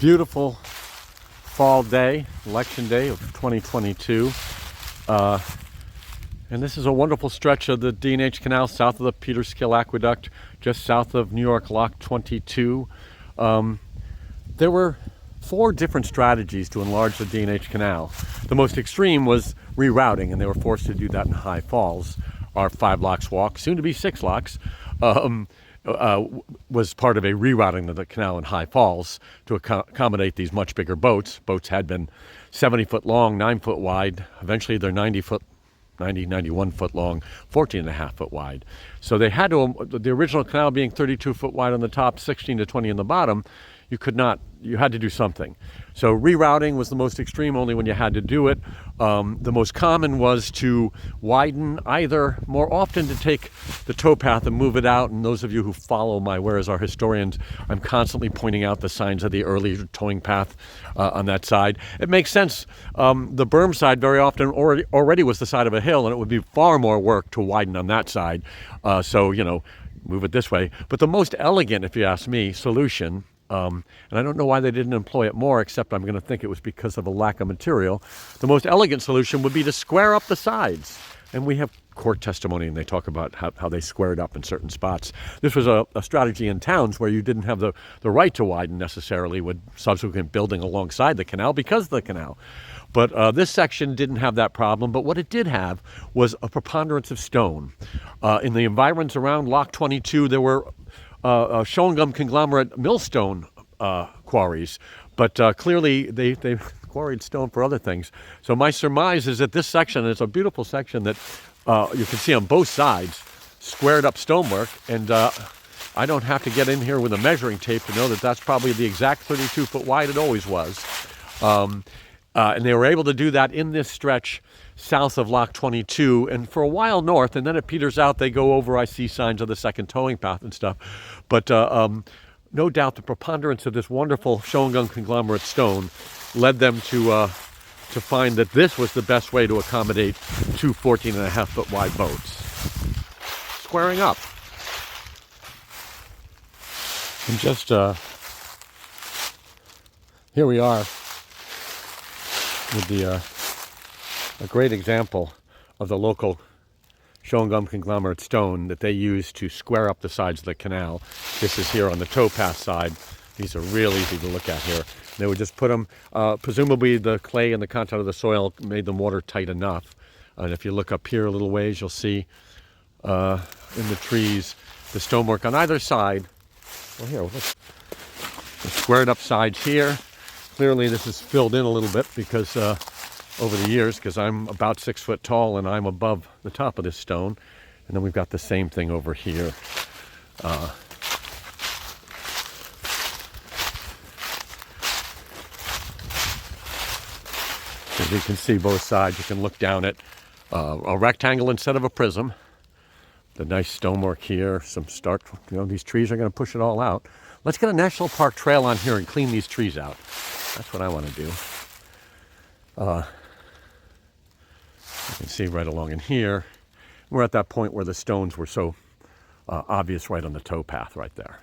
Beautiful fall day, election day of 2022. And this is a wonderful stretch of the D&H Canal south of the Peterskill Aqueduct, just south of New York Lock 22. There were 4 different strategies to enlarge the D&H Canal. The most extreme was rerouting, and they were forced to do that in High Falls. Our 5 locks walk, soon to be 6 locks, was part of a rerouting of the canal in High Falls to accommodate these much bigger boats. Boats had been 70 foot long, 9 foot wide. Eventually they're 91 foot long, 14 and a half foot wide. So they had to, the original canal being 32 foot wide on the top, 16 to 20 on the bottom, you had to do something. So rerouting was the most extreme, only when you had to do it. The most common was to widen, either more often to take the towpath and move it out. And those of you who follow my Where Is Our Historians, I'm constantly pointing out the signs of the early towing path on that side. It makes sense. The berm side very often already was the side of a hill, and it would be far more work to widen on that side. So, move it this way. But the most elegant, if you ask me, solution, and I don't know why they didn't employ it more, except I'm going to think it was because of a lack of material. The most elegant solution would be to square up the sides. And we have court testimony, and they talk about how they squared up in certain spots. This was a strategy in towns where you didn't have the right to widen necessarily with subsequent building alongside the canal because of the canal. But this section didn't have that problem. But what it did have was a preponderance of stone. In the environs around Lock 22, there were Shawangum conglomerate millstone quarries, but clearly they quarried stone for other things. So my surmise is that this section is a beautiful section that you can see on both sides, squared up stonework, and I don't have to get in here with a measuring tape to know that that's probably the exact 32 foot wide it always was. And they were able to do that in this stretch south of Lock 22 and for a while north, and then it peters out. They go over, I see signs of the second towing path and stuff. But no doubt the preponderance of this wonderful Shawangum conglomerate stone led them to find that this was the best way to accommodate 2 14 and a half foot wide boats. Squaring up. And just here we are with a great example of the local Shawangum conglomerate stone that they use to square up the sides of the canal. This is here on the towpath side. These are real easy to look at here. They would just put them, presumably the clay and the content of the soil made them watertight enough. And if you look up here a little ways, you'll see in the trees the stonework on either side. Well, here, look, the squared up sides here. Clearly this is filled in a little bit because over the years, because I'm about 6 foot tall and I'm above the top of this stone. And then we've got the same thing over here. As you can see both sides, you can look down at a rectangle instead of a prism. The nice stonework here, some stark, these trees are going to push it all out. Let's get a national park trail on here and clean these trees out. That's what I want to do. You can see right along in here, we're at that point where the stones were so obvious right on the towpath right there.